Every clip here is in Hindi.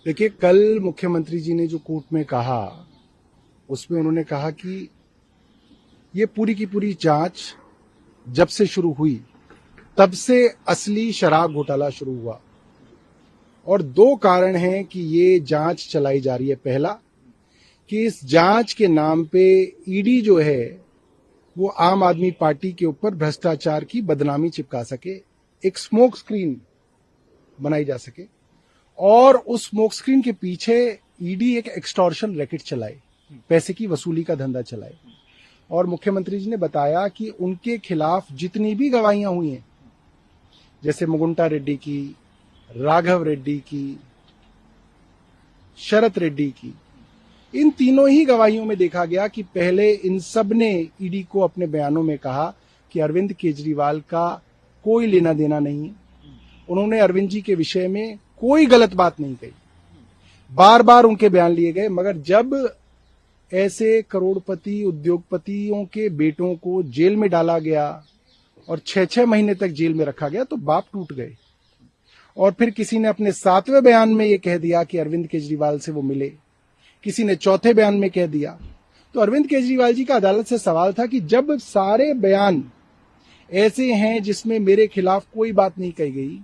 देखिए, कल मुख्यमंत्री जी ने जो कोर्ट में कहा, उसमें उन्होंने कहा कि ये पूरी की पूरी जांच जब से शुरू हुई तब से असली शराब घोटाला शुरू हुआ और दो कारण हैं कि ये जांच चलाई जा रही है। पहला कि इस जांच के नाम पे ईडी जो है वो आम आदमी पार्टी के ऊपर भ्रष्टाचार की बदनामी चिपका सके, एक स्मोक स्क्रीन बनाई जा सके और उस स्मोक स्क्रीन के पीछे ईडी एक एक्सटॉर्शन रैकेट चलाए, पैसे की वसूली का धंधा चलाए। और मुख्यमंत्री जी ने बताया कि उनके खिलाफ जितनी भी गवाहियां हुई हैं, जैसे मुगुंटा रेड्डी की, राघव रेड्डी की, शरत रेड्डी की, इन तीनों ही गवाहियों में देखा गया कि पहले इन सब ने ईडी को अपने बयानों में कहा कि अरविंद केजरीवाल का कोई लेना देना नहीं है। उन्होंने अरविंद जी के विषय में कोई गलत बात नहीं कही, बार बार उनके बयान लिए गए, मगर जब ऐसे करोड़पति उद्योगपतियों के बेटों को जेल में डाला गया और 6-6 महीने तक जेल में रखा गया तो बाप टूट गए। और फिर किसी ने अपने 7वें बयान में ये कह दिया कि अरविंद केजरीवाल से वो मिले, किसी ने चौथे बयान में कह दिया। तो अरविंद केजरीवाल जी का अदालत से सवाल था कि जब सारे बयान ऐसे हैं जिसमें मेरे खिलाफ कोई बात नहीं कही गई,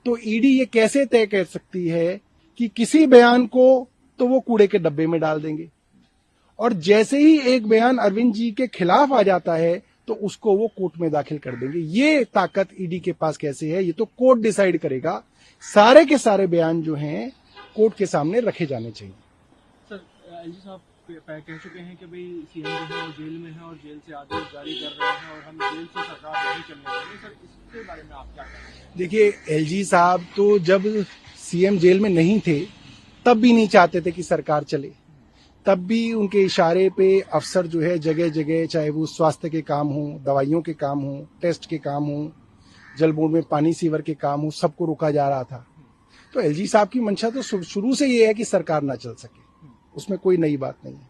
तो ईडी ये कैसे तय कर सकती है कि किसी बयान को तो वो कूड़े के डब्बे में डाल देंगे और जैसे ही एक बयान अरविंद जी के खिलाफ आ जाता है तो उसको वो कोर्ट में दाखिल कर देंगे। ये ताकत ईडी के पास कैसे है, ये तो कोर्ट डिसाइड करेगा। सारे के सारे बयान जो हैं कोर्ट के सामने रखे जाने चाहिए। सर, एलजी साहब कह चुके हैं कि भाई सीएम जो है वो जेल में है और जेल से आदेश जारी कर रहे हैं और हम जेल से सरकार नहीं चलने देंगे। सर, इसके बारे में आप क्या कहेंगे? देखिए, एलजी साहब तो जब सीएम जेल में नहीं थे तब भी नहीं चाहते थे कि सरकार चले, तब भी उनके इशारे पे अफसर जो है जगह जगह, चाहे वो स्वास्थ्य के काम हो, दवाइयों के काम हो, टेस्ट के काम हो, जल बोर्ड में पानी सीवर के काम हो, सबको रोका जा रहा था। तो एलजी साहब की मंशा तो शुरू से ये है कि सरकार ना चल सके, उसमें कोई नई बात नहीं है।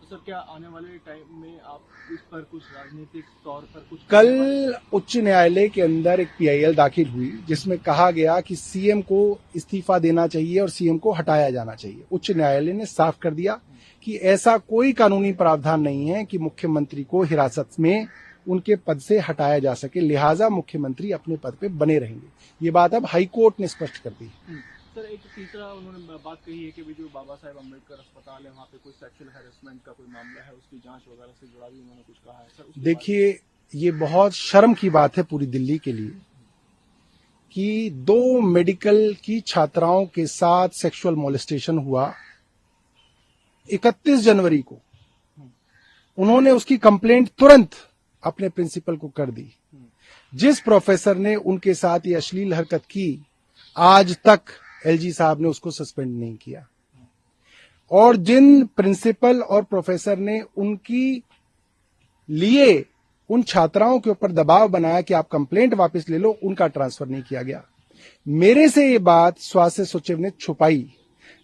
तो सर, क्या आने वाले टाइम में आप इस पर कुछ राजनीतिक तौर पर कुछ कल उच्च न्यायालय के अंदर एक पीआईएल दाखिल हुई जिसमें कहा गया कि सीएम को इस्तीफा देना चाहिए और सीएम को हटाया जाना चाहिए। उच्च न्यायालय ने साफ कर दिया कि ऐसा कोई कानूनी प्रावधान नहीं है कि मुख्यमंत्री को हिरासत में उनके पद से हटाया जा सके, लिहाजा मुख्यमंत्री अपने पद पे बने रहेंगे। ये बात अब हाईकोर्ट ने स्पष्ट कर दी। सर, एक तीसरा उन्होंने बात कही है कि जो बाबा साहेब अम्बेडकर अस्पताल है वहाँ पे कोई सेक्सुअल हैरेसमेंट का कोई मामला है, उसकी जांच वगैरह से जुड़ा भी उन्होंने कुछ कहा है। सर, देखिए, ये बहुत शर्म की बात है पूरी दिल्ली के लिए कि 2 मेडिकल की छात्राओं के साथ सेक्सुअल मोलेस्टेशन हुआ 31 जनवरी को। उन्होंने उसकी कंप्लेंट तुरंत अपने प्रिंसिपल को कर दी। जिस प्रोफेसर ने उनके साथ ये अश्लील हरकत की, आज तक एलजी साहब ने उसको सस्पेंड नहीं किया। और जिन प्रिंसिपल और प्रोफेसर ने उनकी लिए उन छात्राओं के ऊपर दबाव बनाया कि आप कंप्लेंट वापस ले लो, उनका ट्रांसफर नहीं किया गया। मेरे से ये बात स्वास्थ्य सचिव ने छुपाई।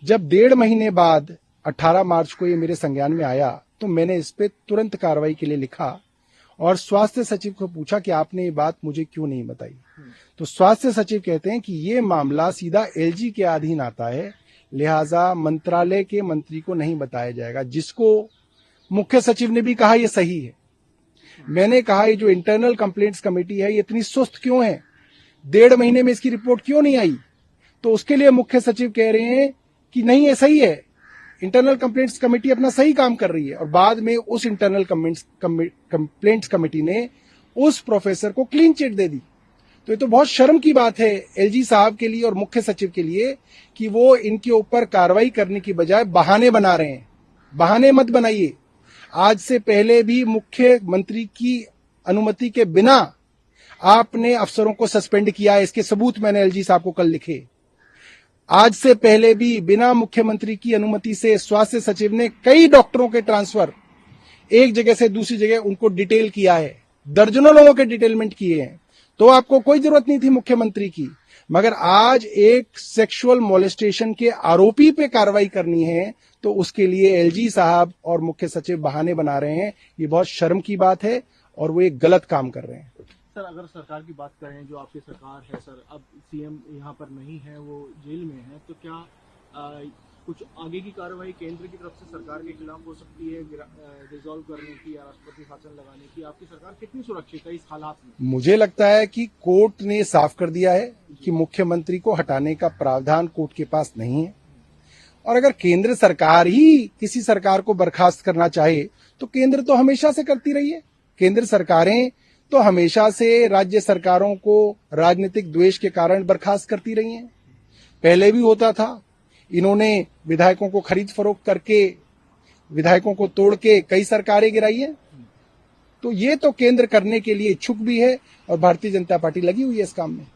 जब 1.5 महीने बाद 18 मार्च को ये मेरे संज्ञान में आया तो मैंने इस पे तुरंत कार्रवाई के लिए लिखा और स्वास्थ्य सचिव को पूछा कि आपने ये बात मुझे क्यों नहीं बताई। तो स्वास्थ्य सचिव कहते हैं कि ये मामला सीधा एलजी के अधीन आता है, लिहाजा मंत्रालय के मंत्री को नहीं बताया जाएगा, जिसको मुख्य सचिव ने भी कहा ये सही है। मैंने कहा ये जो इंटरनल कंप्लेंट्स कमेटी है ये इतनी सुस्त क्यों है, 1.5 महीने में इसकी रिपोर्ट क्यों नहीं आई? तो उसके लिए मुख्य सचिव कह रहे हैं कि नहीं, ये सही है, इंटरनल कंप्लेंट्स कमेटी अपना सही काम कर रही है। और बाद में उस इंटरनल कंप्लेंट्स कमेटी ने उस प्रोफेसर को क्लीन चिट दे दी। तो ये तो बहुत शर्म की बात है एलजी साहब के लिए और मुख्य सचिव के लिए कि वो इनके ऊपर कार्रवाई करने की बजाय बहाने बना रहे हैं। बहाने मत बनाइए। आज से पहले भी मुख्यमंत्री की अनुमति के बिना आपने अफसरों को सस्पेंड किया है, इसके सबूत मैंने एलजी साहब को कल लिखे। आज से पहले भी बिना मुख्यमंत्री की अनुमति से स्वास्थ्य सचिव ने कई डॉक्टरों के ट्रांसफर एक जगह से दूसरी जगह उनको डिटेल किया है, दर्जनों लोगों के डिटेलमेंट किए हैं। तो आपको कोई जरूरत नहीं थी मुख्यमंत्री की, मगर आज एक सेक्सुअल मोलेस्टेशन के आरोपी पे कार्रवाई करनी है तो उसके लिए एलजी साहब और मुख्य सचिव बहाने बना रहे हैं। ये बहुत शर्म की बात है और वो एक गलत काम कर रहे हैं। सर, अगर सरकार की बात करें, जो आपकी सरकार है सर, अब सीएम यहाँ पर नहीं है, वो जेल में है, तो क्या कुछ आगे की कार्रवाई केंद्र की तरफ से सरकार के खिलाफ हो सकती है, रिजॉल्व करने की या राष्ट्रपति शासन लगाने की? आपकी सरकार कितनी सुरक्षित है इस हालात में? मुझे लगता है कि कोर्ट ने साफ कर दिया है कि मुख्यमंत्री को हटाने का प्रावधान कोर्ट के पास नहीं है। और अगर केंद्र सरकार ही किसी सरकार को बर्खास्त करना चाहे तो केंद्र तो हमेशा से करती रही है। केंद्र सरकारें तो हमेशा से राज्य सरकारों को राजनीतिक द्वेष के कारण बर्खास्त करती रही हैं। पहले भी होता था। इन्होंने विधायकों को खरीद फरोख्त करके, विधायकों को तोड़ के कई सरकारें गिराई हैं। तो ये तो केंद्र करने के लिए इच्छुक भी है और भारतीय जनता पार्टी लगी हुई है इस काम में।